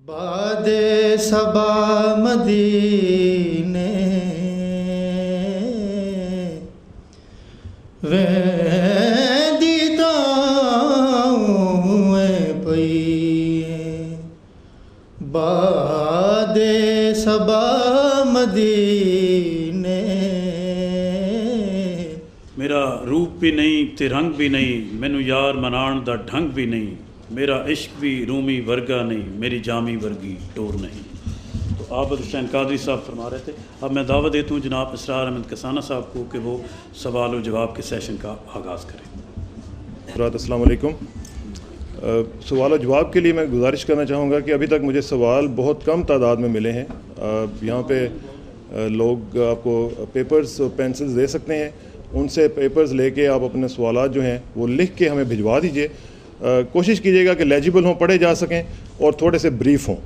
باد صبا مدینے ویندی تاؤں پئی باد صبا مدینے میرا روپ بھی نہیں تے رنگ بھی نہیں، مینو یار منان دا ڈھنگ بھی نہیں، میرا عشق بھی رومی ورگا نہیں، میری جامی ورگی ٹور نہیں۔ تو عابد حسین قادری صاحب فرما رہے تھے۔ اب میں دعوت دیتا ہوں جناب اسرار احمد کسانہ صاحب کو کہ وہ سوال و جواب کے سیشن کا آغاز کریں۔ السلام علیکم۔ سوال و جواب کے لیے میں گزارش کرنا چاہوں گا کہ ابھی تک مجھے سوال بہت کم تعداد میں ملے ہیں۔ یہاں پہ لوگ آپ کو پیپرز اور پینسلز دے سکتے ہیں، ان سے پیپرز لے کے آپ اپنے سوالات جو ہیں وہ لکھ کے ہمیں بھجوا دیجئے۔ کوشش کیجیے گا کہ لیجیبل ہوں، پڑھے جا سکیں اور تھوڑے سے بریف ہوں،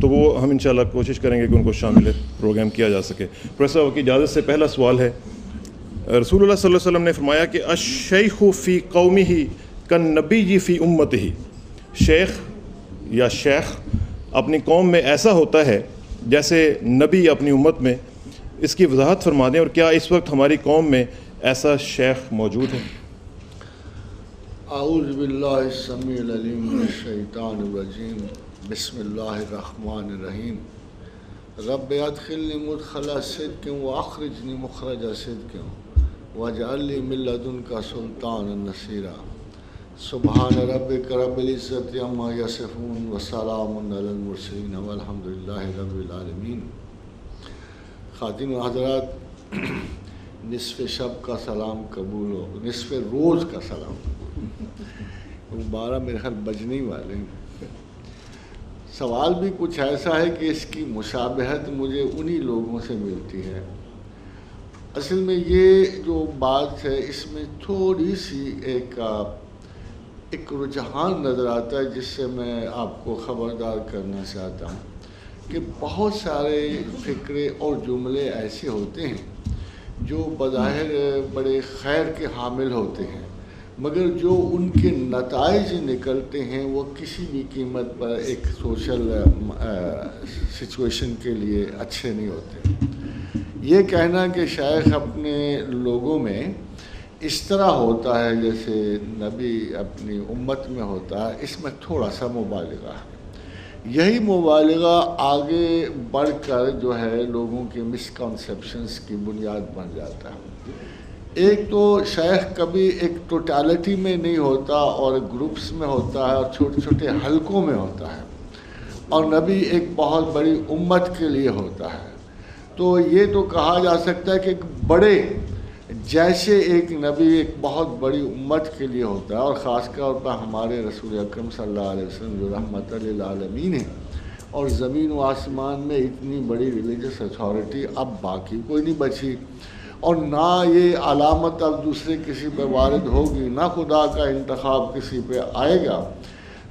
تو وہ ہم انشاءاللہ کوشش کریں گے کہ ان کو شامل پروگرام کیا جا سکے۔ پروفیسر صاحب کی اجازت سے پہلا سوال ہے، رسول اللہ صلی اللہ علیہ وسلم نے فرمایا کہ الشیخ فی قومہ کالنبی فی امتہ، شیخ یا شیخ اپنی قوم میں ایسا ہوتا ہے جیسے نبی اپنی امت میں۔ اس کی وضاحت فرما دیں، اور کیا اس وقت ہماری قوم میں ایسا شیخ موجود ہے؟ اعوذ باللہ السمیع العلیم من الشیطان الرجیم، بسم اللہ الرحمن الرحیم۔ رب ادخلنی مدخل صدق واخرجنی مخرج صدق واجعل لی من لدنک سلطانا نصیرا۔ سبحان ربک رب العزت عما یصفون وسلام علی المرسلین والحمد للہ رب العالمین۔ خواتین و حضرات، نصف شب کا سلام قبول ہو، نصف روز کا سلام قبول ہو۔ 12 میرے خیال بجنے والے ہیں۔ سوال بھی کچھ ایسا ہے کہ اس کی مشابہت مجھے انہی لوگوں سے ملتی ہے۔ اصل میں یہ جو بات ہے اس میں تھوڑی سی ایک رجحان نظر آتا ہے جس سے میں آپ کو خبردار کرنا چاہتا ہوں کہ بہت سارے فکرے اور جملے ایسے ہوتے ہیں جو بظاہر بڑے خیر کے حامل ہوتے ہیں، مگر جو ان کے نتائج نکلتے ہیں وہ کسی بھی قیمت پر ایک سوشل سچویشن کے لیے اچھے نہیں ہوتے۔ یہ کہنا کہ شیخ اپنے لوگوں میں اس طرح ہوتا ہے جیسے نبی اپنی امت میں ہوتا ہے، اس میں تھوڑا سا مبالغہ ہے۔ یہی مبالغہ آگے بڑھ کر جو ہے لوگوں کے مسکنسیپشنز کی بنیاد بن جاتا ہے۔ ایک تو شیخ کبھی ایک ٹوٹالٹی میں نہیں ہوتا اور گروپس میں ہوتا ہے اور چھوٹے چھوٹے حلقوں میں ہوتا ہے، اور نبی ایک بہت بڑی امت کے لیے ہوتا ہے۔ تو یہ تو کہا جا سکتا ہے کہ ایک بڑے جیسے ایک نبی ایک بہت بڑی امت کے لیے ہوتا ہے، اور خاص طور پر ہمارے رسول اکرم صلی اللہ علیہ وسلم جو رحمت للعالمین ہیں، اور زمین و آسمان میں اتنی بڑی ریلیجس اتھارٹی اب باقی کوئی نہیں بچی، اور نہ یہ علامت اب دوسرے کسی پہ وارد ہوگی، نہ خدا کا انتخاب کسی پہ آئے گا۔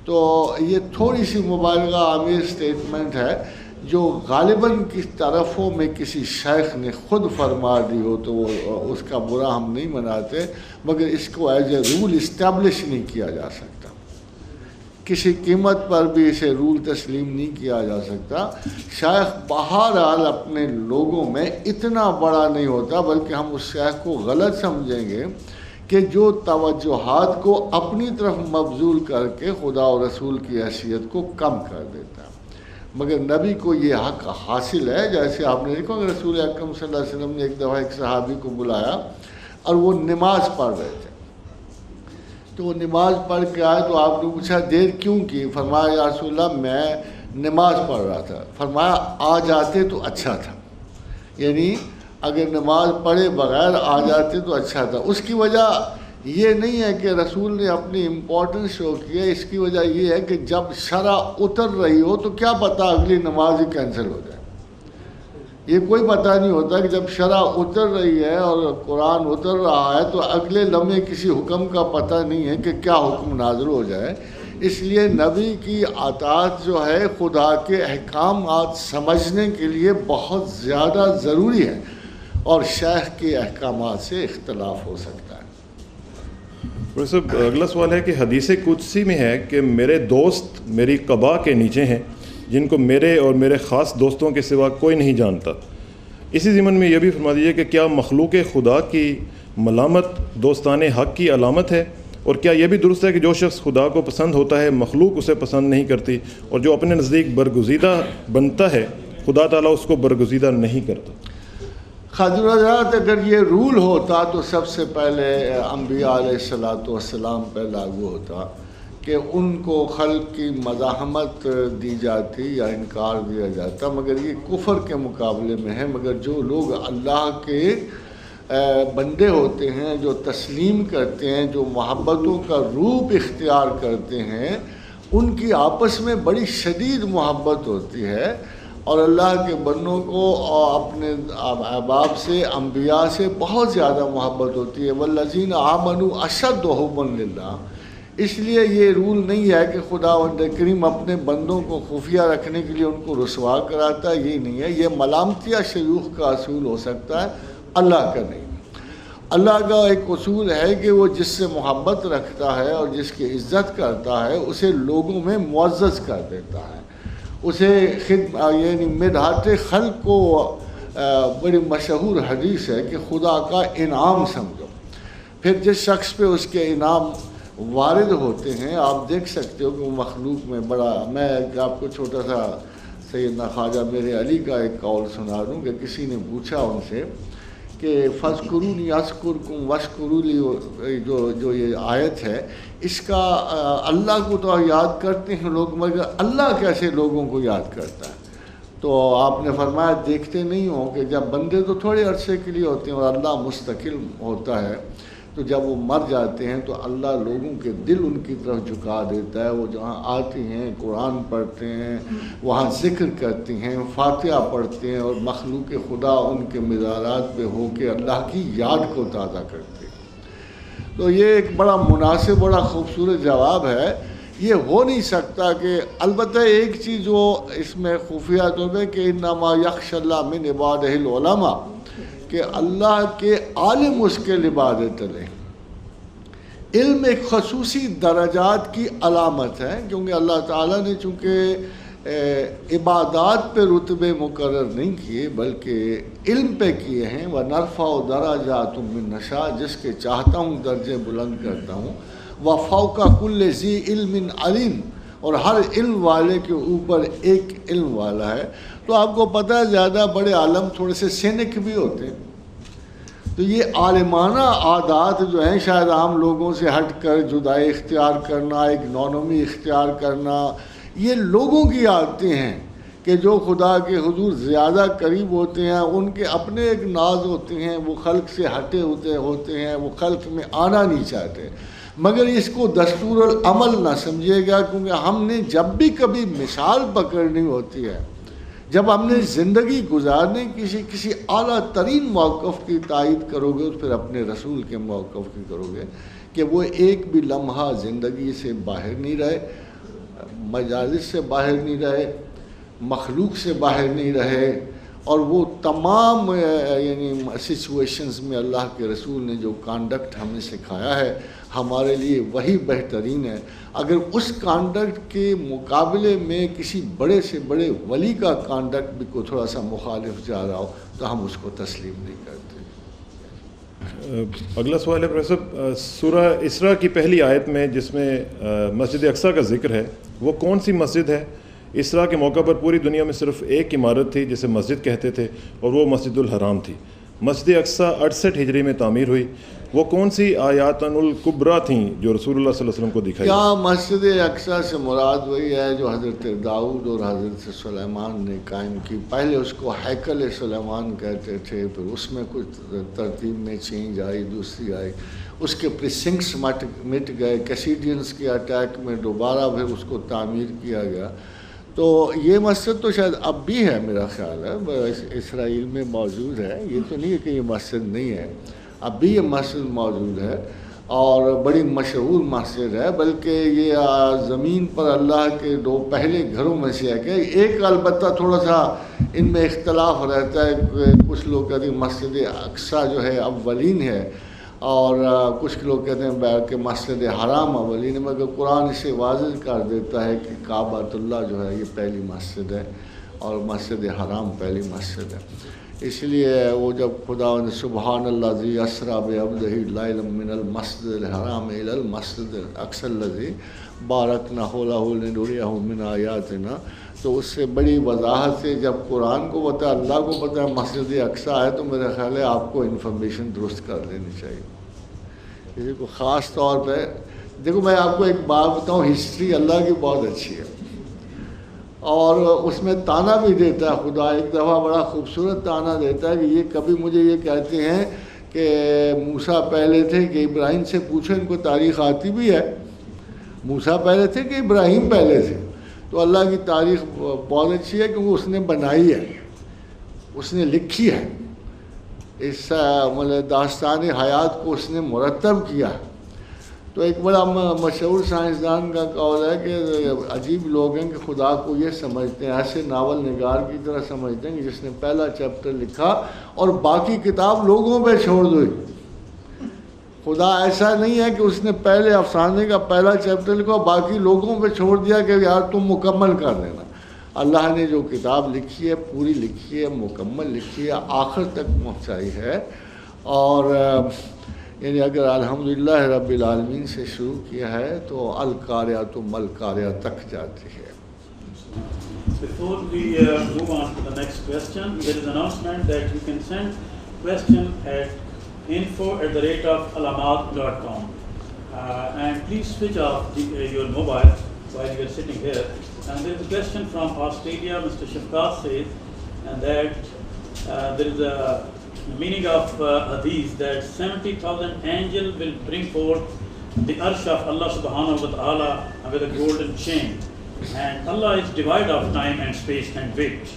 تو یہ تھوڑی سی مبالغہ آمیز سٹیٹمنٹ ہے جو غالباً کس طرفوں میں کسی شیخ نے خود فرما دی ہو تو وہ اس کا برا ہم نہیں مناتے، مگر اس کو ایز اے رول اسٹیبلش نہیں کیا جا سکتا، کسی قیمت پر بھی اسے رول تسلیم نہیں کیا جا سکتا۔ شیخ بہرحال اپنے لوگوں میں اتنا بڑا نہیں ہوتا، بلکہ ہم اس شیخ کو غلط سمجھیں گے کہ جو توجہات کو اپنی طرف مبذول کر کے خدا و رسول کی حیثیت کو کم کر دیتا ہے۔ مگر نبی کو یہ حق حاصل ہے، جیسے آپ نے دیکھا کہ رسول اکرم صلی اللہ علیہ وسلم نے ایک دفعہ ایک صحابی کو بلایا اور وہ نماز پڑھ رہے تھے، تو وہ نماز پڑھ کے آئے تو آپ نے پوچھا دیر کیوں کی؟ فرمایا یا رسول اللہ میں نماز پڑھ رہا تھا۔ فرمایا آ جاتے تو اچھا تھا، یعنی اگر نماز پڑھے بغیر آ جاتے تو اچھا تھا۔ اس کی وجہ یہ نہیں ہے کہ رسول نے اپنی امپورٹنس شو کی ہے، اس کی وجہ یہ ہے کہ جب شرع اتر رہی ہو تو کیا پتہ اگلی نماز ہی کینسل ہو جائے۔ یہ کوئی پتہ نہیں ہوتا کہ جب شرع اتر رہی ہے اور قرآن اتر رہا ہے تو اگلے لمحے کسی حکم کا پتہ نہیں ہے کہ کیا حکم نازل ہو جائے۔ اس لیے نبی کی اطاعت جو ہے خدا کے احکامات سمجھنے کے لیے بہت زیادہ ضروری ہے، اور شیخ کے احکامات سے اختلاف ہو سکتا ہے۔ پروفیسر اگلا سوال ہے کہ حدیث قدسی میں ہے کہ میرے دوست میری قبا کے نیچے ہیں، جن کو میرے اور میرے خاص دوستوں کے سوا کوئی نہیں جانتا۔ اسی ضمن میں یہ بھی فرما دیجیے کہ کیا مخلوق خدا کی ملامت دوستان حق کی علامت ہے، اور کیا یہ بھی درست ہے کہ جو شخص خدا کو پسند ہوتا ہے مخلوق اسے پسند نہیں کرتی، اور جو اپنے نزدیک برگزیدہ بنتا ہے خدا تعالیٰ اس کو برگزیدہ نہیں کرتا؟ خاطر حضرات، اگر یہ رول ہوتا تو سب سے پہلے انبیاء علیہ السلام پہ لاگو ہوتا کہ ان کو خلق کی مزاحمت دی جاتی یا انکار دیا جاتا، مگر یہ کفر کے مقابلے میں ہے۔ مگر جو لوگ اللہ کے بندے ہوتے ہیں، جو تسلیم کرتے ہیں، جو محبتوں کا روپ اختیار کرتے ہیں، ان کی آپس میں بڑی شدید محبت ہوتی ہے، اور اللہ کے بندوں کو اپنے احباب سے، انبیاء سے بہت زیادہ محبت ہوتی ہے۔ والذین آمنوا اشد حبا للہ۔ اس لیے یہ رول نہیں ہے کہ خداوند کریم اپنے بندوں کو خفیہ رکھنے کے لیے ان کو رسوا کراتا ہے، یہ نہیں ہے۔ یہ ملامتیہ شیوخ کا اصول ہو سکتا ہے، اللہ کا نہیں۔ اللہ کا ایک اصول ہے کہ وہ جس سے محبت رکھتا ہے اور جس کی عزت کرتا ہے اسے لوگوں میں معزز کر دیتا ہے، اسے یعنی مدحت خلق کو بڑی مشہور حدیث ہے کہ خدا کا انعام سمجھو۔ پھر جس شخص پہ اس کے انعام وارد ہوتے ہیں، آپ دیکھ سکتے ہو کہ وہ مخلوق میں بڑا، میں آپ کو چھوٹا سا سیدنا خواجہ میرے علی کا ایک قول سنا دوں کہ کسی نے پوچھا ان سے کہ فَاذْكُرُونِي أَذْكُرْكُمْ وَاشْكُرُوا لِي، جو یہ آیت ہے، اس کا اللہ کو تو یاد کرتے ہیں لوگ، مگر اللہ کیسے لوگوں کو یاد کرتا ہے؟ تو آپ نے فرمایا دیکھتے نہیں ہو کہ جب بندے تو تھوڑے عرصے کے لیے ہوتے ہیں اور اللہ مستقل ہوتا ہے، تو جب وہ مر جاتے ہیں تو اللہ لوگوں کے دل ان کی طرف جھکا دیتا ہے۔ وہ جہاں آتے ہیں قرآن پڑھتے ہیں، وہاں ذکر کرتے ہیں، فاتحہ پڑھتے ہیں، اور مخلوق خدا ان کے مزارات پہ ہو کے اللہ کی یاد کو تازہ کرتے ہیں۔ تو یہ ایک بڑا مناسب، بڑا خوبصورت جواب ہے۔ یہ ہو نہیں سکتا کہ، البتہ ایک چیز جو اس میں خفیہ طور پہ کہ انما یخشی اللہ من عبادہ العلماء، کہ اللہ کے عالم اس کے عبادت لیں۔ علم ایک خصوصی درجات کی علامت ہے، کیونکہ اللہ تعالیٰ نے چونکہ عبادات پہ رتبے مقرر نہیں کیے بلکہ علم پہ کیے ہیں۔ وَنَرْفَعُ دَرَجَاتٍ مِّن نَّشَاءُ، جس کے چاہتا ہوں درجے بلند کرتا ہوں۔ وَفَوْقَ كُلِّ ذِي عِلْمٍ عَلِيمٍ، اور ہر علم والے کے اوپر ایک علم والا ہے۔ تو آپ کو پتہ ہے زیادہ بڑے عالم تھوڑے سے سینک بھی ہوتے ہیں، تو یہ عالمانہ عادات جو ہیں شاید عام لوگوں سے ہٹ کر جدائی اختیار کرنا، ایک نونمی اختیار کرنا، یہ لوگوں کی عادتیں ہیں کہ جو خدا کے حضور زیادہ قریب ہوتے ہیں، ان کے اپنے ایک ناز ہوتے ہیں، وہ خلق سے ہٹے ہوتے ہیں، وہ خلق میں آنا نہیں چاہتے۔ مگر اس کو دستور العمل نہ سمجھیے گا، کیونکہ ہم نے جب بھی کبھی مثال پکڑنی ہوتی ہے، جب ہم نے زندگی گزارنے کسی اعلیٰ ترین موقف کی تائید کرو گے، پھر اپنے رسول کے موقف کی کرو گے کہ وہ ایک بھی لمحہ زندگی سے باہر نہیں رہے، مجالس سے باہر نہیں رہے، مخلوق سے باہر نہیں رہے، اور وہ تمام یعنی سچویشنز میں اللہ کے رسول نے جو کانڈکٹ ہمیں سکھایا ہے ہمارے لیے وہی بہترین ہے۔ اگر اس کانڈکٹ کے مقابلے میں کسی بڑے سے بڑے ولی کا کانڈکٹ بھی کوئی تھوڑا سا مخالف جا رہا ہو تو ہم اس کو تسلیم نہیں کرتے۔ اگلا سوال ہے پروفیسر صاحب، سورہ اسراء کی پہلی آیت میں جس میں مسجد اقصیٰ کا ذکر ہے، وہ کون سی مسجد ہے؟ اسراء کے موقع پر پوری دنیا میں صرف ایک عمارت تھی جسے مسجد کہتے تھے، اور وہ مسجد الحرام تھی۔ مسجد اقصیٰ 68 ہجری میں تعمیر ہوئی، وہ کون سی آیات الکبریٰ تھیں جو رسول اللہ صلی اللہ علیہ وسلم کو دکھائی؟ کیا مسجد اقصیٰ سے مراد وہی ہے جو حضرت داؤد اور حضرت سلیمان نے قائم کی؟ پہلے اس کو ہیکل سلیمان کہتے تھے، پھر اس میں کچھ ترتیب میں چینج آئی، دوسری آئی، اس کے پریسنکٹس مٹ گئے، کیسیڈینز کے اٹیک میں دوبارہ پھر اس کو تعمیر کیا گیا۔ تو یہ مسجد تو شاید اب بھی ہے، میرا خیال ہے اسرائیل میں موجود ہے، یہ تو نہیں ہے کہ یہ مسجد نہیں ہے، اب بھی یہ مسجد موجود ہے اور بڑی مشہور مسجد ہے، بلکہ یہ زمین پر اللہ کے دو پہلے گھروں میں سے ہے۔ ایک البتہ تھوڑا سا ان میں اختلاف رہتا ہے، کچھ لوگ کہتے ہیں مسجد اقصیٰ جو ہے اولین ہے، اور کچھ لوگ کہتے ہیں کہ مسجد حرام اولین، مگر قرآن اسے واضح کر دیتا ہے کہ کعبۃ اللہ جو ہے یہ پہلی مسجد ہے اور مسجد حرام پہلی مسجد ہے. اس لیے وہ جب خدا سبحان اللہ ذی اسریٰ بعبدہ لیلا من المسجد الحرام الی المسجد الاقصی الذی بارکنا حولہ لنریہ من آیاتنا، تو اس سے بڑی وضاحت سے جب قرآن کو پتہ ہے، اللہ کو پتہ ہے مسجد اقصی ہے، تو میرا خیال ہے آپ کو انفارمیشن درست کر لینی چاہیے. کسی کو خاص طور پہ دیکھو، میں آپ کو ایک بات بتاؤں، ہسٹری اللہ کی بہت اچھی ہے اور اس میں تانا بھی دیتا ہے خدا. ایک دفعہ بڑا خوبصورت تانا دیتا ہے کہ یہ کبھی مجھے یہ کہتے ہیں کہ موسیٰ پہلے تھے کہ ابراہیم سے پوچھو، ان کو تاریخ آتی بھی ہے، موسیٰ پہلے تھے کہ ابراہیم پہلے تھے. تو اللہ کی تاریخ بہت اچھی ہے کیونکہ اس نے بنائی ہے، اس نے لکھی ہے، اس مطلب داستان حیات کو اس نے مرتب کیا ہے. تو ایک بڑا مشہور سائنسدان کا قول ہے کہ عجیب لوگ ہیں کہ خدا کو یہ سمجھتے ہیں، ایسے ناول نگار کی طرح سمجھتے ہیں کہ جس نے پہلا چیپٹر لکھا اور باقی کتاب لوگوں پہ چھوڑ دی. خدا ایسا نہیں ہے کہ اس نے پہلے افسانے کا پہلا چیپٹر لکھا اور باقی لوگوں پہ چھوڑ دیا کہ یار تم مکمل کر دینا. اللہ نے جو کتاب لکھی ہے پوری لکھی ہے، مکمل لکھی ہے، آخر تک پہنچائی ہے. اور یعنی اگر الحمدللہ رب العالمین سے شروع کیا ہے تو القاریہ تو ملقاریہ تک جاتی ہے. Before we move on to the next question, there is an announcement that you can send question at info@alamat.com and please switch off your mobile while you are sitting here. And there is a question from Australia, Mr. Shafqat says, and that there is a meaning of hadith that 70,000 angels will bring forth the arsh of Allah subhanahu wa ta'ala with a golden chain. And Allah is divide of time and space and weight.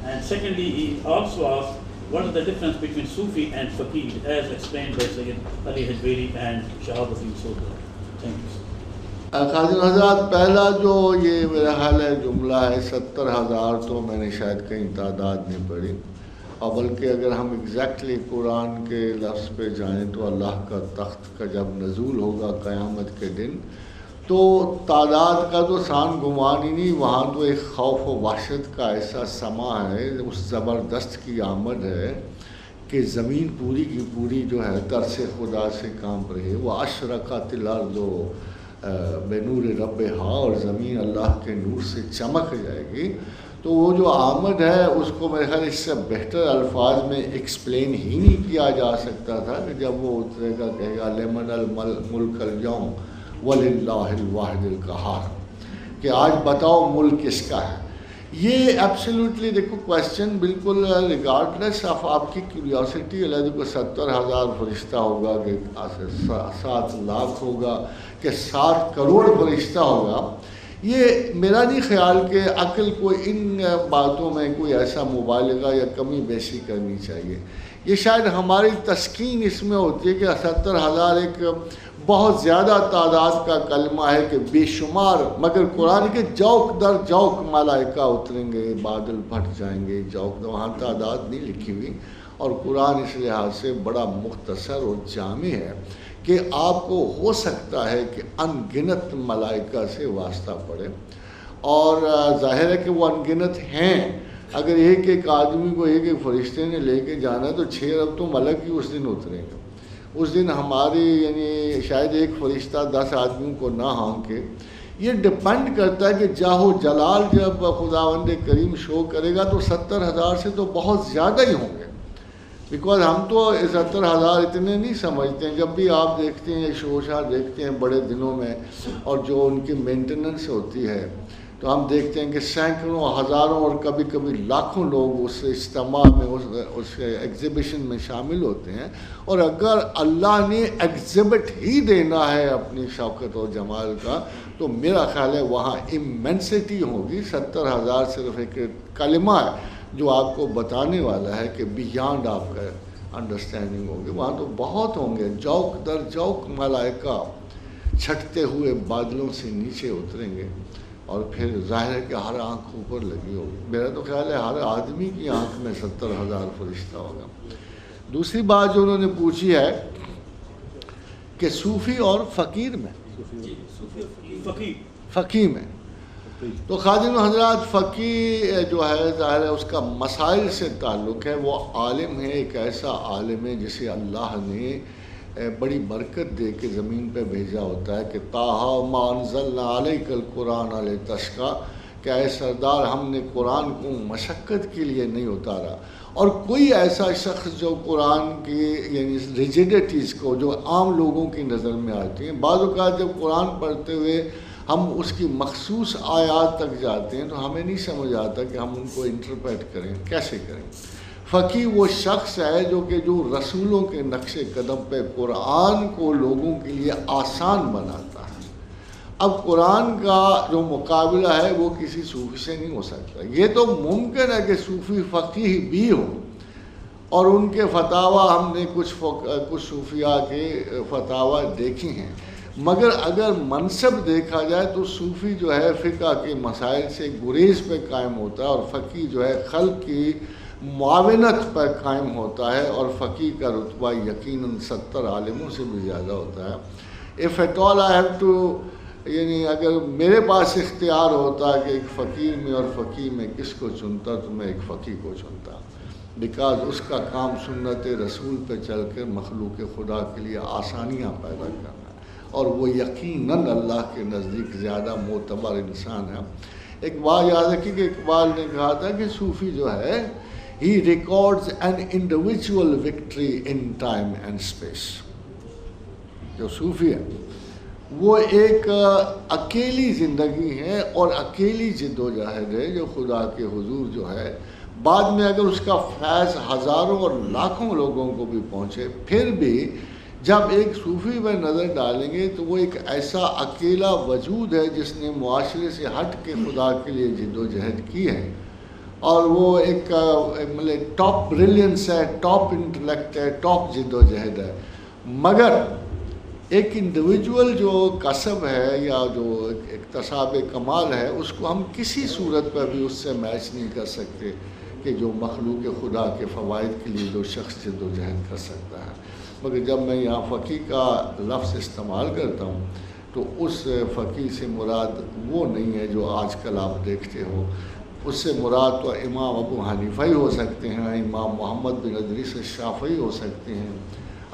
And secondly, he also asked, what is the difference between Sufi and Faqih, as explained by Sayyid Ali Hajweri and Shahabuddin Sobri? Thank you. خادم حضرات، پہلا جو یہ میرا خیال ہے جملہ ہے 70,000، تو میں نے شاید کہیں تعداد نہیں پڑھی، اور بلکہ اگر ہم ایگزیکٹلی قرآن کے لفظ پہ جائیں تو اللہ کا تخت کا جب نزول ہوگا قیامت کے دن، تو تعداد کا تو سان گمان ہی نہیں، وہاں تو ایک خوف و وحشت کا ایسا سما ہے، اس زبردست کی آمد ہے کہ زمین پوری کی پوری جو ہے ترس خدا سے کانپ رہی ہے. وہ اشرقت الارض بنور ربہا، اور زمین اللہ کے نور سے چمک جائے گی. تو وہ جو آمد ہے اس کو میرے خیال اس سے بہتر الفاظ میں ایکسپلین ہی نہیں کیا جا سکتا تھا کہ جب وہ اترے گا کہے گا لمن الملک اليوم وللہ الواحد القہار، کہ آج بتاؤ ملک کس کا ہے. یہ ایبسلیوٹلی دیکھو کویسچن بالکل ریگارڈلیس آف آپ کی کیوریوسٹی. اللہ کو 70,000 فرشتہ ہوگا کہ 7 لاکھ ہوگا کہ 7 کروڑ فرشتہ ہوگا، یہ میرا نہیں خیال کہ عقل کو ان باتوں میں کوئی ایسا مبالغہ یا کمی بیشی کرنی چاہیے. یہ شاید ہماری تسکین اس میں ہوتی ہے کہ 70,000 ایک بہت زیادہ تعداد کا کلمہ ہے کہ بے شمار، مگر قرآن کے جوک در جوک ملائکہ اتریں گے، بادل پھٹ جائیں گے، جوک وہاں تعداد نہیں لکھی ہوئی. اور قرآن اس لحاظ سے بڑا مختصر اور جامع ہے کہ آپ کو ہو سکتا ہے کہ ان گنت ملائکہ سے واسطہ پڑے، اور ظاہر ہے کہ وہ ان گنت ہیں. اگر ایک ایک آدمی کو ایک ایک فرشتے نے لے کے جانا تو 6 ارب تو ملک ہی اس دن اتریں گے. اس دن ہماری یعنی شاید ایک فرشتہ 10 آدمیوں کو نہ ہانکے. یہ ڈپینڈ کرتا ہے کہ جاہ و جلال جب خداوند کریم شو کرے گا تو 70,000 سے تو بہت زیادہ ہی ہوں گے، بیکاز ہم تو 70,000 اتنے نہیں سمجھتے ہیں. جب بھی آپ دیکھتے ہیں شوشا دیکھتے ہیں بڑے دنوں میں اور جو ان کی مینٹیننس ہوتی ہے، تو ہم دیکھتے ہیں کہ سینکڑوں، ہزاروں اور کبھی کبھی لاکھوں لوگ اس اجتماع میں اس ایگزیبیشن میں شامل ہوتے ہیں. اور اگر اللہ نے ایگزیبٹ ہی دینا ہے اپنی شوکت اور جمال کا تو میرا خیال ہے وہاں امینسٹی ہوگی. 70,000 صرف ایک کلمہ ہے جو آپ کو بتانے والا ہے کہ بیانڈ آپ کا انڈرسٹینڈنگ ہوگی. وہاں تو بہت ہوں گے، جوک در جوک ملائکہ چھٹتے ہوئے بادلوں سے نیچے اتریں گے، اور پھر ظاہر ہے کہ ہر آنکھ اوپر لگی ہوگی. میرا تو خیال ہے ہر آدمی کی آنکھ میں 70,000 فرشتہ ہوگا. دوسری بات جو انہوں نے پوچھی ہے کہ صوفی اور فقیر میں، فقیر میں. تو خادم حضرات فقیر جو ہے ظاہر ہے اس کا مسائل سے تعلق ہے. وہ عالم ہے، ایک ایسا عالم ہے جسے اللہ نے بڑی برکت دے کے زمین پہ بھیجا ہوتا ہے کہ طٰہٰ مَا أَنزَلْنَا عَلَيْكَ الْقُرْآنَ لِتَشْقَىٰ، کہ اے سردار ہم نے قرآن کو مشقت کے لیے نہیں اتارا. اور کوئی ایسا شخص جو قرآن کی یعنی ریجیڈیٹیز کو جو عام لوگوں کی نظر میں آتی ہیں، بعض اوقات جب قرآن پڑھتے ہوئے ہم اس کی مخصوص آیات تک جاتے ہیں تو ہمیں نہیں سمجھ آتا کہ ہم ان کو انٹرپریٹ کریں، کیسے کریں. فقیہ وہ شخص ہے جو رسولوں کے نقش قدم پہ قرآن کو لوگوں کے لیے آسان بناتا ہے. اب قرآن کا جو مقابلہ ہے وہ کسی صوفی سے نہیں ہو سکتا. یہ تو ممکن ہے کہ صوفی فقیہ بھی ہو اور ان کے فتاویٰ ہم نے کچھ صوفیاء کے فتاویٰ دیکھی ہیں، مگر اگر منصب دیکھا جائے تو صوفی جو ہے فقہ کے مسائل سے گریز پہ قائم ہوتا ہے اور فقیہ جو ہے خلق کی معاونت پر قائم ہوتا ہے، اور فقیہ کا رتبہ یقیناً 70 عالموں سے بھی زیادہ ہوتا ہے. If at all I have to یعنی اگر میرے پاس اختیار ہوتا کہ ایک فقیر میں اور فقیہ میں کس کو چنتا تو میں ایک فقیہ کو چنتا، بیکاز اس کا کام سنت رسول پہ چل کر مخلوق خدا کے لیے آسانیاں پیدا کرنا ہے، اور وہ یقیناً اللہ کے نزدیک زیادہ معتبر انسان ہے. ایک بات یاد رکھیے کہ اقبال نے کہا تھا کہ صوفی جو ہے he records an individual victory in time and space. جو صوفی ہے وہ ایک اکیلی زندگی ہے اور اکیلی جد و جہد ہے جو خدا کے حضور جو ہے بعد میں اگر اس کا فیض ہزاروں اور لاکھوں لوگوں کو بھی پہنچے، پھر بھی جب ایک صوفی میں نظر ڈالیں گے تو وہ ایک ایسا اکیلا وجود ہے جس نے معاشرے سے ہٹ کے خدا کے لیے جد و جہد کی ہے، اور وہ ایک مطلب ٹاپ بریلینس ہے، ٹاپ انٹلیکٹ ہے، ٹاپ جد و جہد ہے. مگر ایک انڈیویجول جو کسب ہے یا جو اکتساب کمال ہے اس کو ہم کسی صورت پر بھی اس سے میچ نہیں کر سکتے کہ جو مخلوق خدا کے فوائد کے لیے جو شخص جد و جہد کر سکتا ہے. مگر جب میں یہاں فقیہ کا لفظ استعمال کرتا ہوں تو اس فقیہ سے مراد وہ نہیں ہے جو آج کل آپ دیکھتے ہو. اس سے مراد تو امام ابو حنیفہ ہی ہو سکتے ہیں، امام محمد بن ادریس الشافعی ہو سکتے ہیں،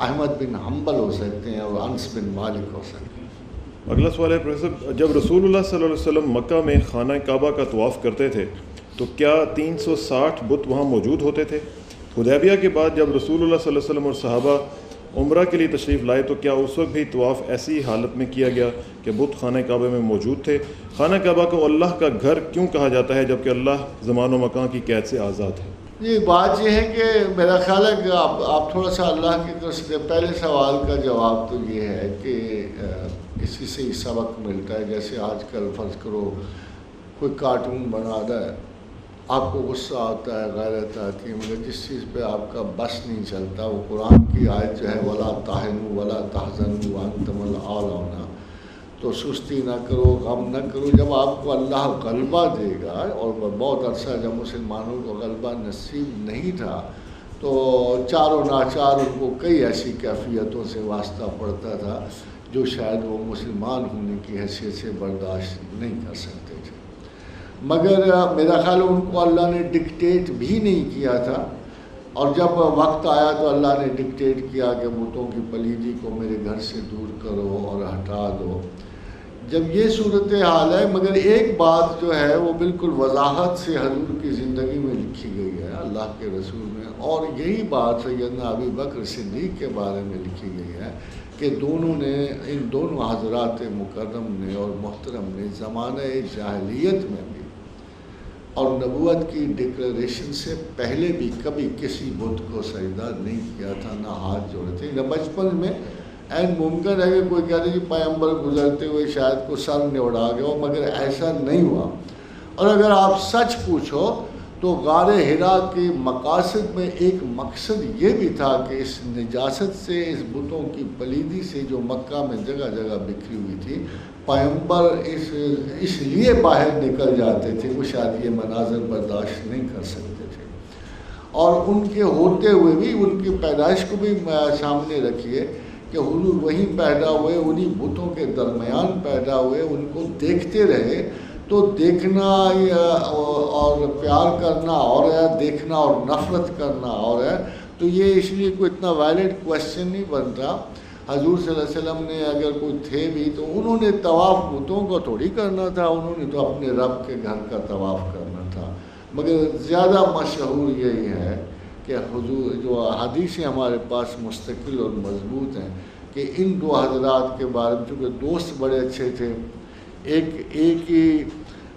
احمد بن حنبل ہو سکتے ہیں، اور انس بن مالک ہو سکتے ہیں. اگلا سوال ہے پروفیسر، جب رسول اللہ صلی اللہ علیہ وسلم مکہ میں خانہ کعبہ کا طواف کرتے تھے تو کیا 360 بت وہاں موجود ہوتے تھے؟ حدیبیہ کے بعد جب رسول اللہ صلی اللہ علیہ وسلم اور صحابہ عمرہ کے لیے تشریف لائے تو کیا اس وقت بھی طواف ایسی حالت میں کیا گیا کہ بت خانہ کعبہ میں موجود تھے؟ خانہ کعبہ کو اللہ کا گھر کیوں کہا جاتا ہے جبکہ اللہ زمان و مکان کی قید سے آزاد ہے؟ یہ بات یہ ہے کہ میرا خیال ہے کہ آپ تھوڑا سا اللہ کی طرف سے پہلے سوال کا جواب تو یہ ہے کہ اسی سے ہی سبق ملتا ہے. جیسے آج کل فرض کرو کوئی کارٹون بنا رہا ہے، آپ کو غصہ آتا ہے، غیرت آتی ہے، مگر جس چیز پہ آپ کا بس نہیں چلتا وہ قرآن کی آیت جو ہے وَلَا تَهِنُوا وَلَا تَحْزَنُوا وَأَنْتُمُ الْأَعْلَوْنَ، تو سستی نہ کرو، غم نہ کرو. جب آپ کو اللہ غلبہ دے گا، اور بہت عرصہ جب مسلمانوں کو غلبہ نصیب نہیں تھا تو چاروں ناچار ان کو کئی ایسی کیفیتوں سے واسطہ پڑتا تھا جو شاید وہ مسلمان ہونے کی حیثیت سے برداشت نہیں کر سکتے تھے. مگر میرا خیال ان کو اللہ نے ڈکٹیٹ بھی نہیں کیا تھا، اور جب وقت آیا تو اللہ نے ڈکٹیٹ کیا کہ بتوں کی پلیدی کو میرے گھر سے دور کرو اور ہٹا دو. جب یہ صورتحال ہے، مگر ایک بات جو ہے وہ بالکل وضاحت سے حضور کی زندگی میں لکھی گئی ہے اللہ کے رسول میں، اور یہی بات سیدنا ابی بکر صدیق کے بارے میں لکھی گئی ہے کہ دونوں نے، ان دونوں حضرات مکرم نے اور محترم نے زمانہ جاہلیت میں بھی اور نبوت کی ڈکلیریشن سے پہلے بھی کبھی کسی بت کو سجدہ نہیں کیا تھا، نہ ہاتھ جوڑے تھے. نہ بچپن میں این ممکن ہے کہ کوئی کہتے کہ پیغمبر گزرتے ہوئے شاید کو سر نے اڑا گیا ہو، مگر ایسا نہیں ہوا. اور اگر آپ سچ پوچھو تو غار حرا کے مقاصد میں ایک مقصد یہ بھی تھا کہ اس نجاست سے، اس بتوں کی پلیدی سے جو مکہ میں جگہ جگہ بکھری ہوئی تھی، پیغمبر اس لیے باہر نکل جاتے تھے وہ شاید یہ مناظر برداشت نہیں کر سکتے تھے. اور ان کے ہوتے ہوئے بھی ان کی پیدائش کو بھی سامنے رکھیے کہ حضور وہیں پیدا ہوئے، انہی بتوں کے درمیان پیدا ہوئے، ان کو دیکھتے رہے، تو دیکھنا اور پیار کرنا اور ہے، دیکھنا اور نفرت کرنا اور ہے. تو یہ اس لیے کوئی اتنا ویلڈ کویسچن نہیں بنتا. حضور صلی اللہ علیہ وسلم نے اگر کوئی تھے بھی تو انہوں نے طواف بتوں کو تھوڑی کرنا تھا، انہوں نے تو اپنے رب کے گھر کا طواف کرنا تھا. مگر زیادہ مشہور یہی ہے کہ حضور جو حدیثیں ہمارے پاس مستقل اور مضبوط ہیں کہ ان دو حضرات کے بارے میں، چونکہ دوست بڑے اچھے تھے، ایک ہی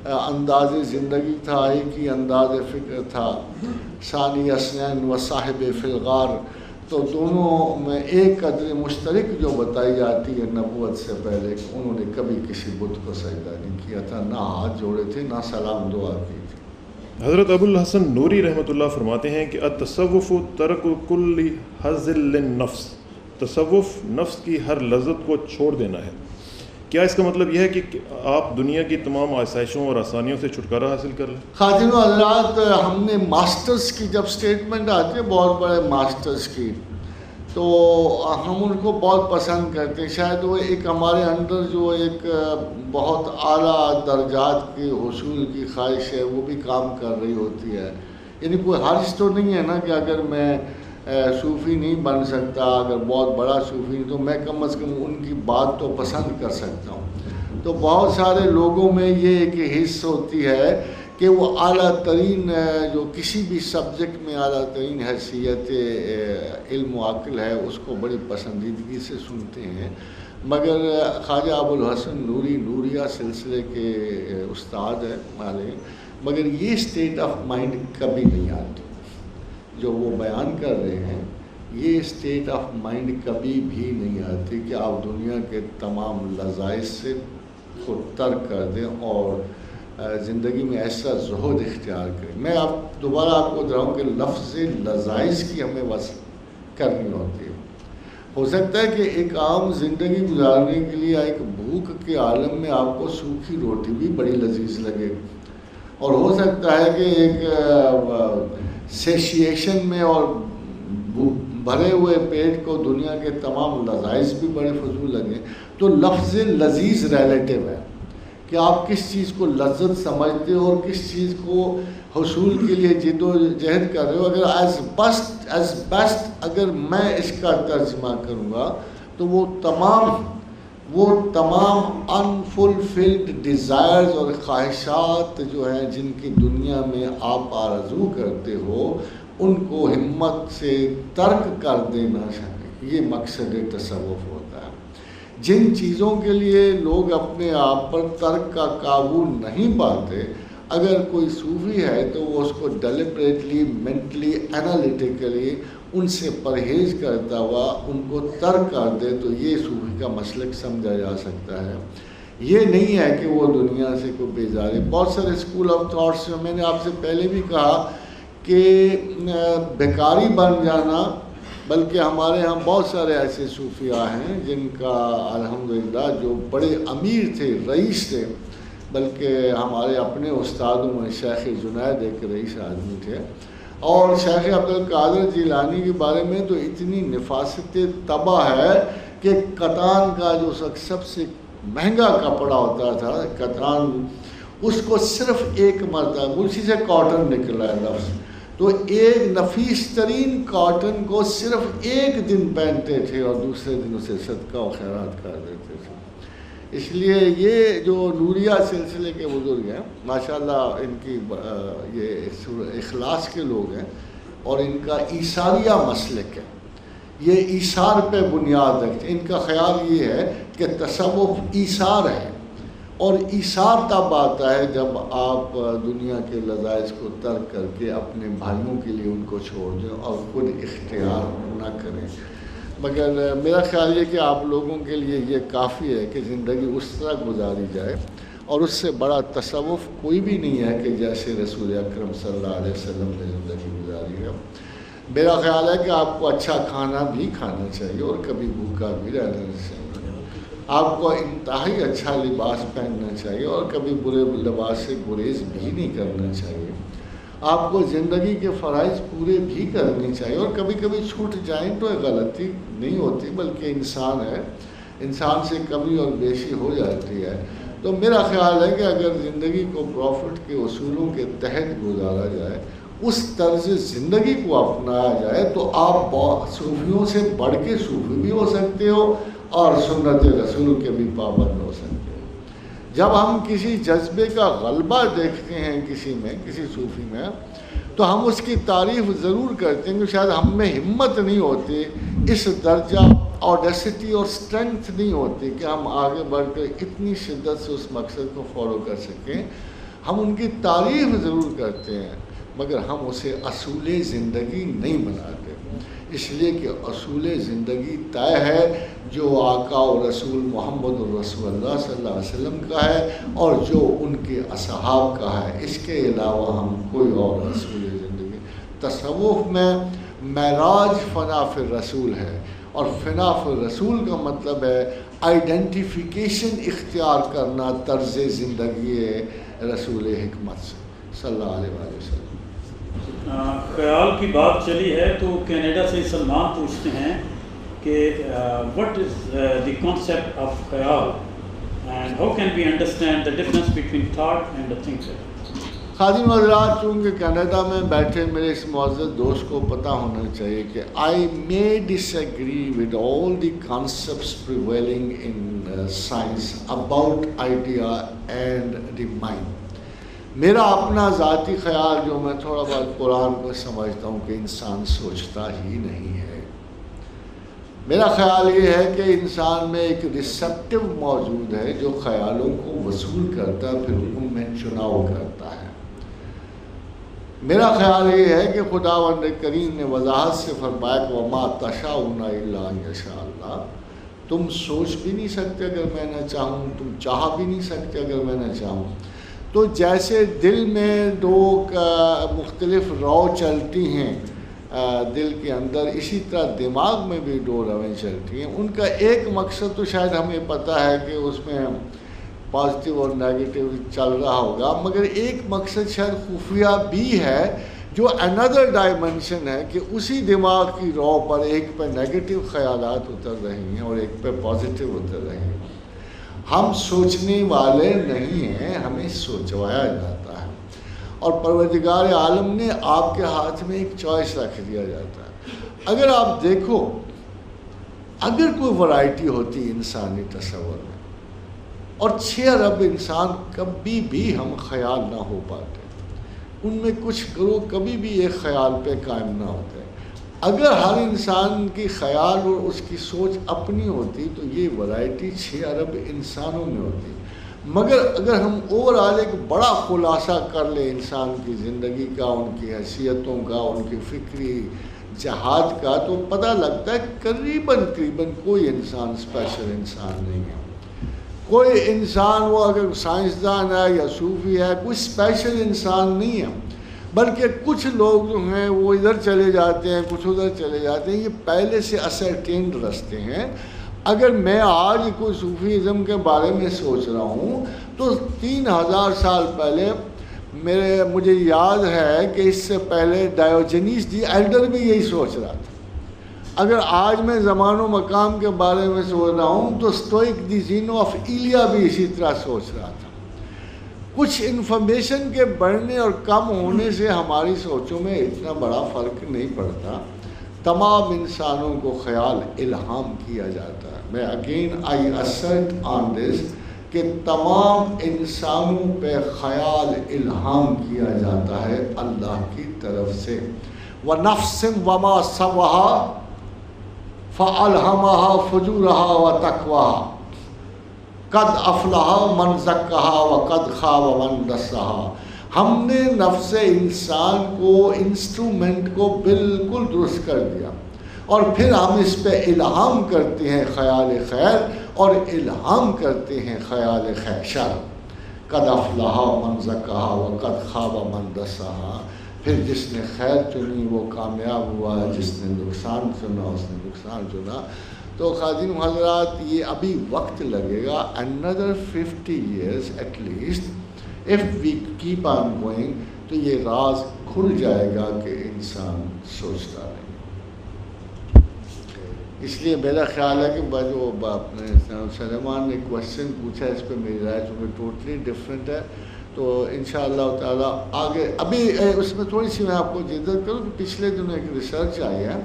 انداز زندگی تھا، ایک ہی انداز فکر تھا. ثانی اسنین و صاحب فی الغار، تو دونوں میں ایک قدر مشترک جو بتائی جاتی ہے نبوت سے پہلے کہ انہوں نے کبھی کسی بت کو سجدہ نہیں کیا تھا، نہ ہاتھ جوڑے تھے، نہ سلام دعا کی تھی. حضرت ابو الحسن نوری رحمۃ اللہ فرماتے ہیں کہ التصوف ترک کل حظ للنفس، تصوف نفس کی ہر لذت کو چھوڑ دینا ہے. کیا اس کا مطلب یہ ہے کہ آپ دنیا کی تمام آسائشوں اور آسانیوں سے چھٹکارا حاصل کر لیں؟ خواجین و حضرات، ہم نے ماسٹرز کی جب سٹیٹمنٹ آتی ہے بہت بڑے ماسٹرز کی، تو ہم ان کو بہت پسند کرتے ہیں. شاید وہ ایک ہمارے اندر جو ایک بہت اعلیٰ درجات کی حصول کی خواہش ہے وہ بھی کام کر رہی ہوتی ہے. یعنی کوئی حرج تو نہیں ہے نا کہ اگر میں صوفی نہیں بن سکتا، اگر بہت بڑا صوفی نہیں، تو میں کم از کم ان کی بات تو پسند کر سکتا ہوں. تو بہت سارے لوگوں میں یہ ایک حص ہوتی ہے کہ وہ اعلیٰ ترین جو کسی بھی سبجیکٹ میں اعلیٰ ترین حیثیت علم و عقل ہے اس کو بڑی پسندیدگی سے سنتے ہیں. مگر خواجہ ابو الحسن نوری نوریہ سلسلے کے استاد ہیں ہمارے، مگر یہ اسٹیٹ آف مائنڈ کبھی نہیں آتی جو وہ بیان کر رہے ہیں. یہ اسٹیٹ آف مائنڈ کبھی بھی نہیں آتی کہ آپ دنیا کے تمام لذائذ سے کو ترک کر دیں اور زندگی میں ایسا زہد اختیار کریں. میں دوبارہ آپ کو دہراؤں کہ لفظ لذائذ کی ہمیں وصف کرنی ہوتی ہے. ہو سکتا ہے کہ ایک عام زندگی گزارنے کے لیے ایک بھوک کے عالم میں آپ کو سوکھی روٹی بھی بڑی لذیذ لگے، اور ہو سکتا ہے کہ ایک سیشیشن میں اور بھرے ہوئے پیٹ کو دنیا کے تمام لذائذ بھی بڑے فضول لگیں. تو لفظ لذیذ ریلیٹیو ہے کہ آپ کس چیز کو لذت سمجھتے ہو اور کس چیز کو حصول کے لیے جد و جہد کر رہے ہو. اگر ایز بیسٹ اگر میں اس کا ترجمہ کروں گا تو وہ تمام انفلفلڈ ڈیزائرز اور خواہشات جو ہیں جن کی دنیا میں آپ آرزو کرتے ہو ان کو ہمت سے ترک کر دینا چاہیے. یہ مقصد تصوف ہوتا ہے. جن چیزوں کے لیے لوگ اپنے آپ پر ترک کا قابو نہیں پاتے، اگر کوئی صوفی ہے تو وہ اس کو ڈیلیبریٹلی مینٹلی انالیٹیکلی ان سے پرہیز کرتا ہوا ان کو ترک کر دے تو یہ صوفی کا مسلک سمجھا جا سکتا ہے. یہ نہیں ہے کہ وہ دنیا سے کوئی بیزاری. بہت سارے اسکول آف تھاٹس میں نے آپ سے پہلے بھی کہا کہ بیکاری بن جانا، بلکہ ہمارے ہاں بہت سارے ایسے صوفیاء ہیں جن کا الحمدللہ جو بڑے امیر تھے، رئیس تھے، بلکہ ہمارے اپنے استادوں میں شیخ جنید ایک رئیس آدمی تھے، اور شیخ عبدالقادر جیلانی کے بارے میں تو اتنی نفاست طبع ہے کہ کتان کا جو سب سے مہنگا کپڑا ہوتا تھا کتان، اس کو صرف ایک مرتبہ اسی سے کاٹن نکلا ہے لفظ، تو ایک نفیس ترین کاٹن کو صرف ایک دن پہنتے تھے اور دوسرے دن اسے صدقہ و خیرات کر دیتے تھے. اس لیے یہ جو نوریہ سلسلے کے بزرگ ہیں ماشاءاللہ، ان کی یہ اخلاص کے لوگ ہیں اور ان کا ایثاریہ مسلک ہے. یہ ایثار پہ بنیاد رکھتے ہیں. ان کا خیال یہ ہے کہ تصوف ایثار ہے، اور ایثار تب آتا ہے جب آپ دنیا کے لذائذ کو ترک کر کے اپنے بھائیوں کے لیے ان کو چھوڑ دیں اور خود اختیار نہ کریں. مگر میرا خیال یہ کہ آپ لوگوں کے لیے یہ کافی ہے کہ زندگی اس طرح گزاری جائے، اور اس سے بڑا تصوف کوئی بھی نہیں ہے کہ جیسے رسول اکرم صلی اللہ علیہ وسلم نے زندگی گزاری ہے. میرا خیال ہے کہ آپ کو اچھا کھانا بھی کھانا چاہیے اور کبھی بھوکا بھی رہنا چاہیے. آپ کو انتہائی اچھا لباس پہننا چاہیے اور کبھی برے لباس سے گریز بھی نہیں کرنا چاہیے. آپ کو زندگی کے فرائض پورے بھی کرنے چاہیے، اور کبھی کبھی چھوٹ جائیں تو غلطی نہیں ہوتی، بلکہ انسان ہے، انسان سے کمی اور بیشی ہو جاتی ہے۔ تو میرا خیال ہے کہ اگر زندگی کو پروفٹ کے اصولوں کے تحت گزارا جائے، اس طرز زندگی کو اپنایا جائے، تو آپ صوفیوں سے بڑھ کے صوفی بھی ہو سکتے ہو اور سنت رسول کے بھی پابند ہو سکتے ہو۔ جب ہم کسی جذبے کا غلبہ دیکھتے ہیں کسی میں، کسی صوفی میں، تو ہم اس کی تعریف ضرور کرتے ہیں کہ شاید ہم میں ہمت نہیں ہوتی، اس درجہ آڈیسٹی اور سٹرینگتھ نہیں ہوتی کہ ہم آگے بڑھ کر اتنی شدت سے اس مقصد کو فالو کر سکیں۔ ہم ان کی تعریف ضرور کرتے ہیں، مگر ہم اسے اصول زندگی نہیں بناتے، اس لیے کہ اصول زندگی طے ہے جو آقا و رسول محمد الرسول اللہ صلی اللہ علیہ وسلم کا ہے اور جو ان کے اصحاب کا ہے، اس کے علاوہ ہم کوئی اور اصول زندگی۔ تصوف میں معراج فنا فی الرسول ہے، اور فنا فی الرسول کا مطلب ہے آئیڈینٹیفیکیشن اختیار کرنا طرز زندگی رسول حکمت سے صلی اللہ علیہ وسلم۔ خیال کی بات چلی ہے تو کینیڈا سے سلمان پوچھتے ہیں کہ what is the concept of خیال and how can we understand the difference between thought and the thinker؟ خادم حضرات، چونکہ کینیڈا میں بیٹھے میرے اس معزز دوست کو پتہ ہونا چاہیے کہ I may disagree with all the concepts prevailing in science about idea and the mind۔ میرا اپنا ذاتی خیال جو میں تھوڑا بہت قرآن کو سمجھتا ہوں کہ انسان سوچتا ہی نہیں ہے۔ میرا خیال یہ ہے کہ انسان میں ایک ریسیپٹیو موجود ہے جو خیالوں کو وصول کرتا ہے، پھر ان میں چناؤ کرتا ہے۔ میرا خیال یہ ہے کہ خداوند کریم نے وضاحت سے فرمایا کہ وَمَا تَشَاءُونَ إِلَّا أَن يَشَاءَ اللَّهُ، تم سوچ بھی نہیں سکتے اگر میں نہ چاہوں، تم چاہ بھی نہیں سکتے اگر میں نہ چاہوں۔ تو جیسے دل میں دو مختلف رو چلتی ہیں دل کے اندر، اسی طرح دماغ میں بھی دو رویں چلتی ہیں۔ ان کا ایک مقصد تو شاید ہمیں پتہ ہے کہ اس میں پازیٹیو اور نیگیٹو چل رہا ہوگا، مگر ایک مقصد شاید خفیہ بھی ہے جو another ڈائمنشن ہے کہ اسی دماغ کی رو پر ایک پہ نیگیٹو خیالات اتر رہے ہیں اور ایک پہ پازیٹیو اتر رہے ہیں۔ ہم سوچنے والے نہیں ہیں، ہمیں سوچوایا جاتا ہے، اور پروردگار عالم نے آپ کے ہاتھ میں ایک چوائس رکھ دیا جاتا ہے۔ اگر آپ دیکھو، اگر کوئی ورائٹی ہوتی انسانی تصور میں، اور 6 ارب انسان کبھی بھی ہم خیال نہ ہو پاتے، ان میں کچھ گروہ کبھی بھی ایک خیال پہ قائم نہ ہوتے۔ اگر ہر انسان کی خیال اور اس کی سوچ اپنی ہوتی تو یہ ورائٹی 6 ارب انسانوں میں ہوتی۔ مگر اگر ہم اوورآل ایک بڑا خلاصہ کر لیں انسان کی زندگی کا، ان کی حیثیتوں کا، ان کی فکری جہاد کا، تو پتہ لگتا ہے قریباً کوئی انسان اسپیشل انسان نہیں ہے۔ کوئی انسان، وہ اگر سائنسدان ہے یا صوفی ہے، کوئی اسپیشل انسان نہیں ہے، بلکہ کچھ لوگ جو ہیں وہ ادھر چلے جاتے ہیں، کچھ ادھر چلے جاتے ہیں، یہ پہلے سے اسرٹینڈ رستے ہیں۔ اگر میں آج کوئی صوفیزم کے بارے میں سوچ رہا ہوں تو 3000 سال پہلے مجھے یاد ہے کہ اس سے پہلے ڈایوجنیس دی ایلڈر بھی یہی سوچ رہا تھا۔ اگر آج میں زمان و مقام کے بارے میں سوچ رہا ہوں تو اسٹوئک دی زینو آف ایلیا بھی اسی طرح سوچ رہا تھا۔ کچھ انفارمیشن کے بڑھنے اور کم ہونے سے ہماری سوچوں میں اتنا بڑا فرق نہیں پڑتا۔ تمام انسانوں کو خیال الہام کیا جاتا ہے۔ میں اگین آئی اسرٹ آن دس کہ تمام انسانوں پہ خیال الہام کیا جاتا ہے اللہ کی طرف سے۔ وَنَفْسٍ وَمَا سَوَّاهَا فَأَلْهَمَهَا فُجُورَهَا وَتَقْوَاهَا قَدْ أَفْلَحَ مَنْ زَكَّاهَا وَقَدْ خَابَ مَنْ دَسَّاهَا۔ ہم نے نفس انسان کو، انسٹرومنٹ کو بالکل درست کر دیا، اور پھر ہم اس پہ الہام کرتے ہیں خیال خیر اور الہام کرتے ہیں خیال شر۔ قَدْ أَفْلَحَ مَنْ زَكَّاهَا وَقَدْ خَابَ مَنْ دَسَّاهَا۔ پھر جس نے خیر چنی وہ کامیاب ہوا، جس نے نقصان چنا اس نے نقصان چنا۔ تو خادم حضرات، یہ ابھی وقت لگے گا، another 50 years at least if we keep on going، تو یہ راز کھل جائے گا کہ انسان سوچتا نہیں. اس لیے میرا خیال ہے کہ جو آپ نے سلیمان نے کوشچن پوچھا اس پہ میری رائے جو ٹوٹلی ڈفرینٹ ہے. تو انشاءاللہ تعالیٰ آگے ابھی اس میں تھوڑی سی میں آپ کو جدت کروں کہ پچھلے دنوں ایک ریسرچ آئی ہے.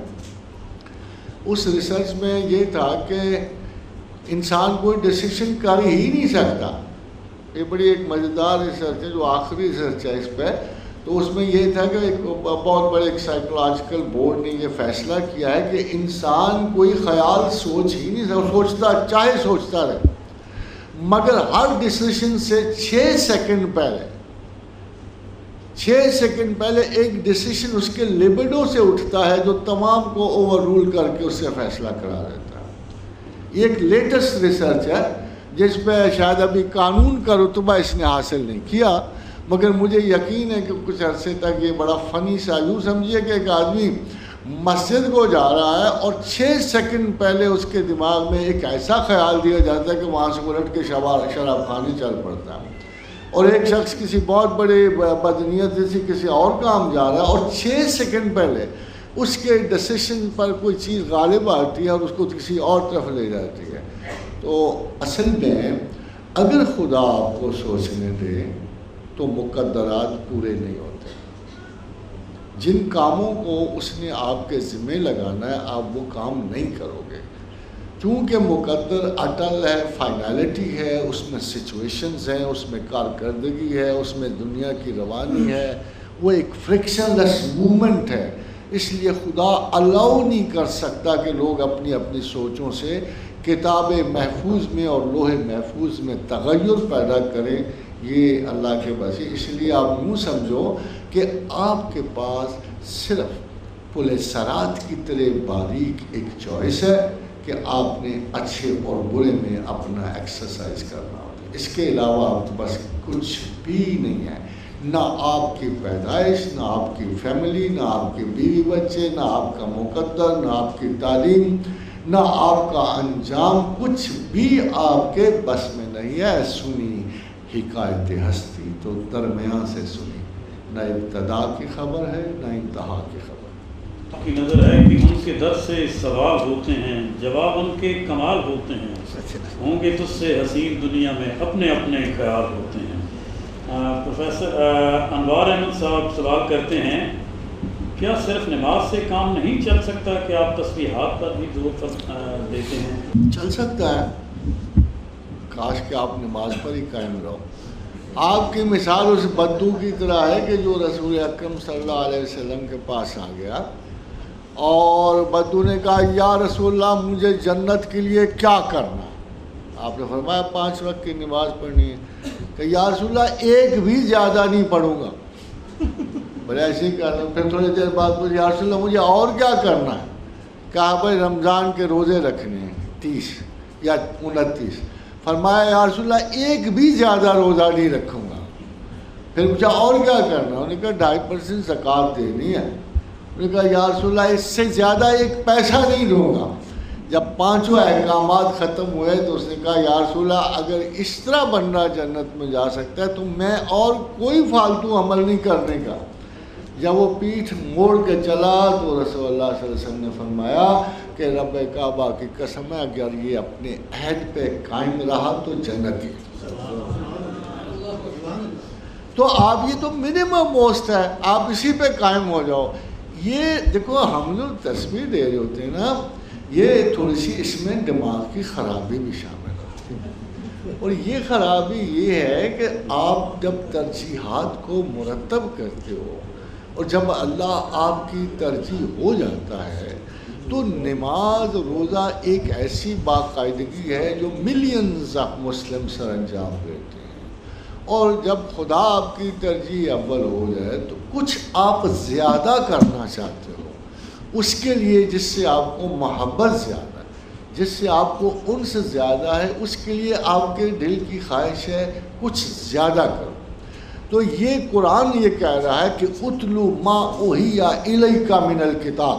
اس ریسرچ میں یہ تھا کہ انسان کوئی ڈیسیشن کر ہی نہیں سکتا. یہ بڑی ایک مزیدار ریسرچ ہے جو آخری ریسرچ ہے اس پہ. تو اس میں یہ تھا کہ ایک بہت بڑے ایک سائیکولوجیکل بورڈ نے یہ فیصلہ کیا ہے کہ انسان کوئی خیال سوچ ہی نہیں سکتا. سوچتا چاہے سوچتا رہے مگر ہر ڈیسیشن سے 6 سیکنڈ پہلے ایک ڈیسیشن اس کے لیبیڈو سے اٹھتا ہے جو تمام کو اوور رول کر کے اس سے فیصلہ کرا دیتا ہے. یہ ایک لیٹسٹ ریسرچ ہے جس پہ شاید ابھی قانون کا رتبہ اس نے حاصل نہیں کیا مگر مجھے یقین ہے کہ کچھ عرصے تک یہ بڑا فنی سا یوں سمجھیے کہ ایک آدمی مسجد کو جا رہا ہے اور 6 سیکنڈ پہلے اس کے دماغ میں ایک ایسا خیال دیا جاتا ہے کہ وہاں سے الٹ کے شراب خانے چل پڑتا ہے. اور ایک شخص کسی بہت بڑے بدنیت جیسی کسی اور کام جا رہا ہے اور 6 سیکنڈ پہلے اس کے ڈیسیشن پر کوئی چیز غالب آتی ہے اور اس کو کسی اور طرف لے جاتی ہے. تو اصل میں اگر خدا آپ کو سوچنے دے تو مقدرات پورے نہیں ہوتے. جن کاموں کو اس نے آپ کے ذمہ لگانا ہے آپ وہ کام نہیں کرو گے چونکہ مقدر اٹل ہے, فائنالٹی ہے, اس میں سچویشنز ہیں, اس میں کارکردگی ہے, اس میں دنیا کی روانی ہے, وہ ایک فرکشن لیس موومنٹ ہے. اس لیے خدا الاؤ نہیں کر سکتا کہ لوگ اپنی اپنی سوچوں سے کتاب محفوظ میں اور لوح محفوظ میں تغیر پیدا کریں. یہ اللہ کے بس. اس لیے آپ یوں سمجھو کہ آپ کے پاس صرف پل سرات کی طرح باریک ایک چوائس ہے کہ آپ نے اچھے اور برے میں اپنا ایکسرسائز کرنا ہوتا ہے. اس کے علاوہ آپ کے پاس کچھ بھی نہیں ہے. نہ آپ کی پیدائش, نہ آپ کی فیملی, نہ آپ کے بیوی بچے, نہ آپ کا مقدر, نہ آپ کی تعلیم, نہ آپ کا انجام, کچھ بھی آپ کے بس میں نہیں ہے. سنی حکایت ہستی تو درمیان سے سنی, نہ ابتدا کی خبر ہے نہ انتہا کی خبر. آپ کی نظر ہے کہ ان کے در سے سوال ہوتے ہیں, جواب ان کے کمال ہوتے ہیں, ہوں گے تجھ سے حسین دنیا میں اپنے اپنے خیال ہوتے ہیں. پروفیسر انوار احمد صاحب سوال کرتے ہیں کیا صرف نماز سے کام نہیں چل سکتا کہ آپ تسبیحات پر بھی زور دیتے ہیں؟ چل سکتا ہے, کاش کہ آپ نماز پر ہی قائم رہو. آپ کی مثال اس بدو کی طرح ہے کہ جو رسول اکرم صلی اللہ علیہ وسلم کے پاس آ گیا اور بدو نے کہا یا رسول اللہ مجھے جنت کے لیے کیا کرنا. آپ نے فرمایا 5 وقت کی نماز پڑھنی ہے. کہ یا رسول اللہ ایک بھی زیادہ نہیں پڑھوں گا. بھلے ایسے ہی کرنا. پھر تھوڑی دیر بعد مجھے یا رسول اللہ مجھے اور کیا کرنا ہے. کہا بھائی رمضان کے روزے رکھنے ہیں 30 یا 29. فرمایا یا رسول اللہ ایک بھی زیادہ روزہ نہیں رکھوں گا. پھر مجھے اور کیا کرنا. انہوں نے کہا 2.5% زکوٰۃ دینی ہے. انہوں نے کہا یا رسول اللہ اس سے زیادہ ایک پیسہ نہیں دوں گا. جب 5 احکامات ختم ہوئے تو اس نے کہا یا رسول اللہ اگر اس طرح بندہ جنت میں جا سکتا ہے تو میں اور کوئی فالتو عمل نہیں کرنے کا. جب وہ پیٹھ موڑ کے چلا تو رسول اللہ صلی اللہ علیہ وسلم نے فرمایا کہ رب کعبہ کی قسم ہے اگر یہ اپنے عہد پہ قائم رہا تو جنتی. تو آپ یہ تو منیمم موسٹ ہے, آپ اسی پہ قائم ہو جاؤ. یہ دیکھو ہم لوگ تصویر دے رہے ہوتے ہیں نا, یہ تھوڑی سی اس میں دماغ کی خرابی بھی شامل ہوتی ہے. اور یہ خرابی یہ ہے کہ آپ جب ترجیحات کو مرتب کرتے ہو اور جب اللہ آپ کی ترجیح ہو جاتا ہے تو نماز روزہ ایک ایسی باقاعدگی ہے جو ملینز آف مسلم سر انجام دیتے ہیں. اور جب خدا آپ کی ترجیح اول ہو جائے تو کچھ آپ زیادہ کرنا چاہتے ہو اس کے لیے جس سے آپ کو محبت زیادہ ہے, جس سے آپ کو انس زیادہ ہے, اس کے لیے آپ کے دل کی خواہش ہے کچھ زیادہ کرو. تو یہ قرآن یہ کہہ رہا ہے کہ اتلو ما اوحی الیک من الکتاب,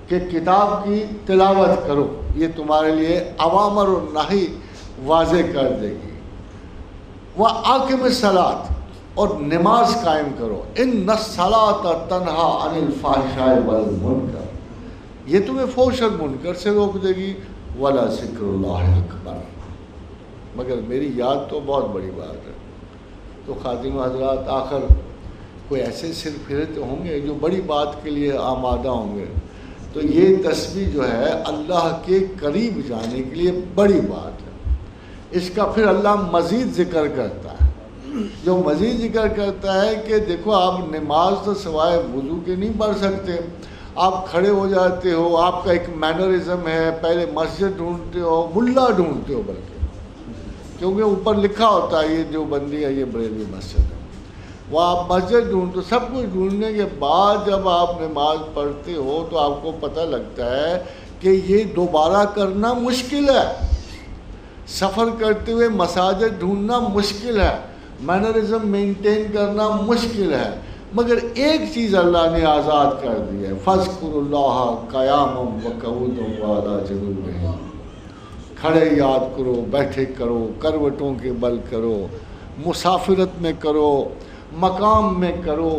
کہ کتاب کی تلاوت کرو, یہ تمہارے لیے اوامر و نہی واضح کر دے گی. وَأَقِمِ الصَّلَاةَ, اور نماز قائم کرو، ان الصلاۃ تنہا عن الفحشاء والمنکر، یہ تمہیں فحش اور منکر سے روک دے گی، ولا ذکر اللہ اکبر، مگر میری یاد تو بہت بڑی بات ہے۔ تو خادم حضرات، آخر کوئی ایسے سر پھرتے ہوں گے جو بڑی بات کے لیے آمادہ ہوں گے، تو یہ تسبیح جو ہے اللہ کے قریب جانے کے لیے بڑی بات ہے۔ اس کا پھر اللہ مزید ذکر کرتا ہے، جو مزید ذکر کرتا ہے کہ دیکھو آپ نماز تو سوائے وضو کے نہیں پڑھ سکتے، آپ کھڑے ہو جاتے ہو، آپ کا ایک مینرزم ہے، پہلے مسجد ڈھونڈتے ہو، ملا ڈھونڈتے ہو، بلکہ کیونکہ اوپر لکھا ہوتا ہے یہ جو بندی ہے یہ بریلوی مسجد ہے، وہ آپ مسجد ڈھونڈتے، سب کچھ ڈھونڈنے کے بعد جب آپ نماز پڑھتے ہو تو آپ کو پتہ لگتا ہے کہ یہ دوبارہ کرنا مشکل ہے، سفر کرتے ہوئے مساجد ڈھونڈنا مشکل ہے، مینرزم مینٹین کرنا مشکل ہے، مگر ایک چیز اللہ نے آزاد کر دی ہے، فَاذْكُرُوا اللَّهَ قِيَامًا وَقُعُودًا وَعَلَىٰ جُنُوبِهِمْ، کھڑے یاد کرو، بیٹھے کرو، کروٹوں کے بل کرو، مسافرت میں کرو، مقام میں کرو،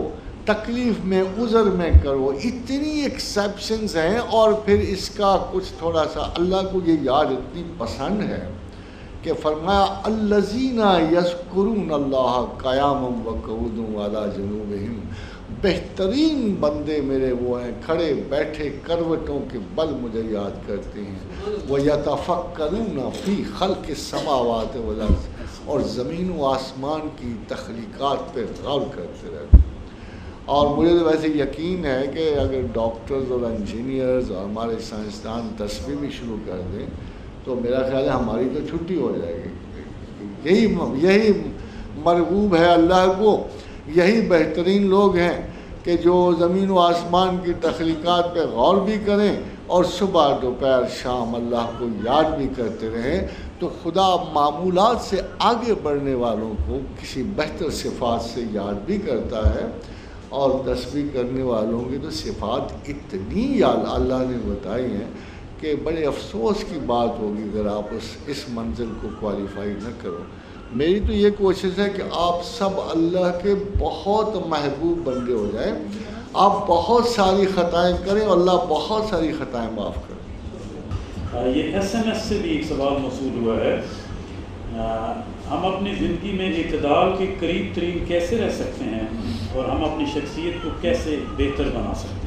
تکلیف میں، عذر میں کرو، اتنی ایکسیپشنز ہیں۔ اور پھر اس کا کچھ تھوڑا سا اللہ کو یہ یاد اتنی پسند ہے کہ فرمایا الذین یذکرون اللہ قیاما وقعودا وعلی جنوبہم، بہترین بندے میرے وہ ہیں کھڑے بیٹھے کروٹوں کے بل مجھے یاد کرتے ہیں، وَيَتَفَكَّرُونَ فِي خَلْقِ السَّمَاوَاتِ وَالْأَرْضِ، اور زمین و آسمان کی تخلیقات پہ غور کرتے رہتے ہیں۔ اور مجھے تو ویسے یقین ہے کہ اگر ڈاکٹرز اور انجینئرز اور ہمارے سائنسدان تسبیح بھی شروع کر دیں تو میرا خیال ہے ہماری تو چھٹی ہو جائے گی۔ یہی مرغوب ہے اللہ کو، یہی بہترین لوگ ہیں کہ جو زمین و آسمان کی تخلیقات پہ غور بھی کریں اور صبح دوپہر شام اللہ کو یاد بھی کرتے رہیں۔ تو خدا معمولات سے آگے بڑھنے والوں کو کسی بہتر صفات سے یاد بھی کرتا ہے، اور تسبیح کرنے والوں کی تو صفات اتنی اللہ نے بتائی ہیں کہ بڑے افسوس کی بات ہوگی اگر آپ اس منزل کو کوالیفائی نہ کرو۔ میری تو یہ کوشش ہے کہ آپ سب اللہ کے بہت محبوب بندے ہو جائیں، آپ بہت ساری خطائیں کریں اور اللہ بہت ساری خطائیں معاف کریں۔ یہ ایس ایم ایس سے بھی ایک سوال موصول ہوا ہے، ہم اپنی زندگی میں اعتدال کے قریب ترین کیسے رہ سکتے ہیں اور ہم اپنی شخصیت کو کیسے بہتر بنا سکتے ہیں؟